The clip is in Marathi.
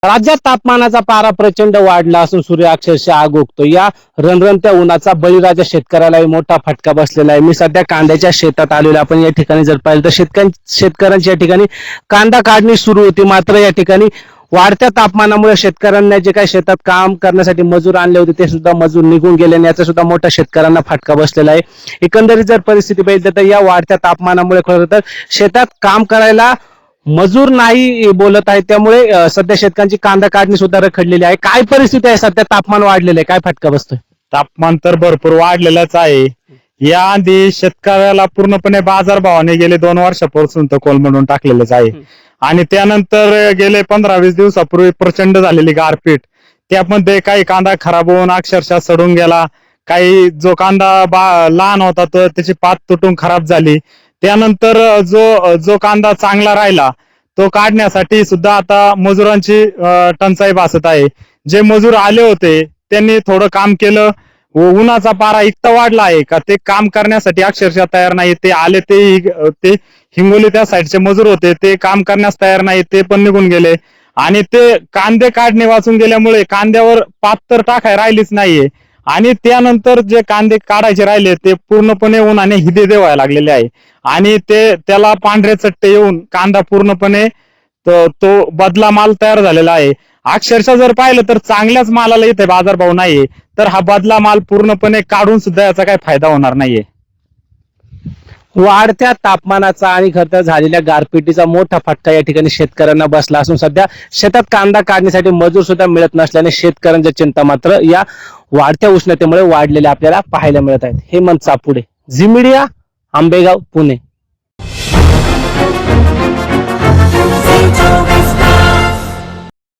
राज्यात तापमानाचा पारा प्रचंड वाढला असून सूर्य अक्षरशः आग ओकतो. या रणरणत्या उन्हाचा बळीराजा शेतकऱ्यालाही मोठा फटका बसलेला आहे. मी सध्या कांद्याच्या शेतात आलेलो. आपण या ठिकाणी जर पाहिलं तर शेतकऱ्यांच्या ठिकाणी कांदा काढणी सुरू होती. मात्र या ठिकाणी वाढत्या तापमानामुळे शेतकऱ्यांना जे काही शेतात काम करण्यासाठी मजूर आणले होते ते सुद्धा मजूर निघून गेले आणि याचा सुद्धा मोठा शेतकऱ्यांना फटका बसलेला आहे. एकंदरीत जर परिस्थिती बघितली तर या वाढत्या तापमानामुळे खरं तर शेतात काम करायला मजूर नाही बोलत आहे. त्यामुळे सध्या शेतकऱ्यांची कांदा काढणी सुद्धा रखडलेली आहे. काय परिस्थिती आहे सध्या? तापमान वाढलेलं आहे, काय फटका बसतोय? तापमान तर भरपूर वाढलेलंच आहे. या आधी शेतकऱ्याला पूर्णपणे बाजारभावाने गेले 2 वर्षापासून तर कोलमडून टाकलेलंच आहे. आणि त्यानंतर गेले 15-20 दिवसापूर्वी प्रचंड झालेली गारपीट, त्यामध्ये काही कांदा खराब होऊन अक्षरशः सडून गेला. काही जो कांदा लहान होता तर त्याची पात तुटून खराब झाली. त्यानंतर जो कांदा चांगला राहिला तो काढण्यासाठी सुद्धा आता मजुरांची टंचाई भासत आहे. जे मजूर आले होते त्यांनी थोडं काम केलं, उन्हाचा पारा इतका वाढला आहे का ते काम करण्यासाठी अक्षरशः तयार नाही. ते आले ते हिंगोली त्या साईडचे मजूर होते, ते काम करण्यास तयार नाही, ते पण निघून गेले. आणि ते कांदे काढणे वाचून गेल्यामुळे कांद्यावर पात तर टाकाय राहिलीच नाहीये. आणि त्यानंतर जे कांदे काढायचे राहिले ते पूर्णपणे उन्हाने हिदे देवायला लागलेले आहे. आणि त्याला पांढरे चट्टे येऊन कांदा पूर्णपणे तो बदला माल तयार झालेला आहे. अक्षरशः जर पाहिलं तर चांगल्याच मालाला इथे बाजारभाव नाहीये, तर हा बदला माल पूर्णपणे काढून सुद्धा याचा काही फायदा होणार नाहीये. वाढत्या तापमानाचा आणि खरं झालेल्या गारपिटीचा मोठा फटका या ठिकाणी शेतकऱ्यांना बसला असून सध्या शेतात कांदा काढण्यासाठी मजूर सुद्धा मिळत नसल्याने शेतकऱ्यांच्या चिंता मात्र या वाढत्या उष्णतेमुळे वाढलेल्या आपल्याला पाहायला मिळत आहेत. हेमंत चापुडे, झी मीडिया, आंबेगाव, पुणे.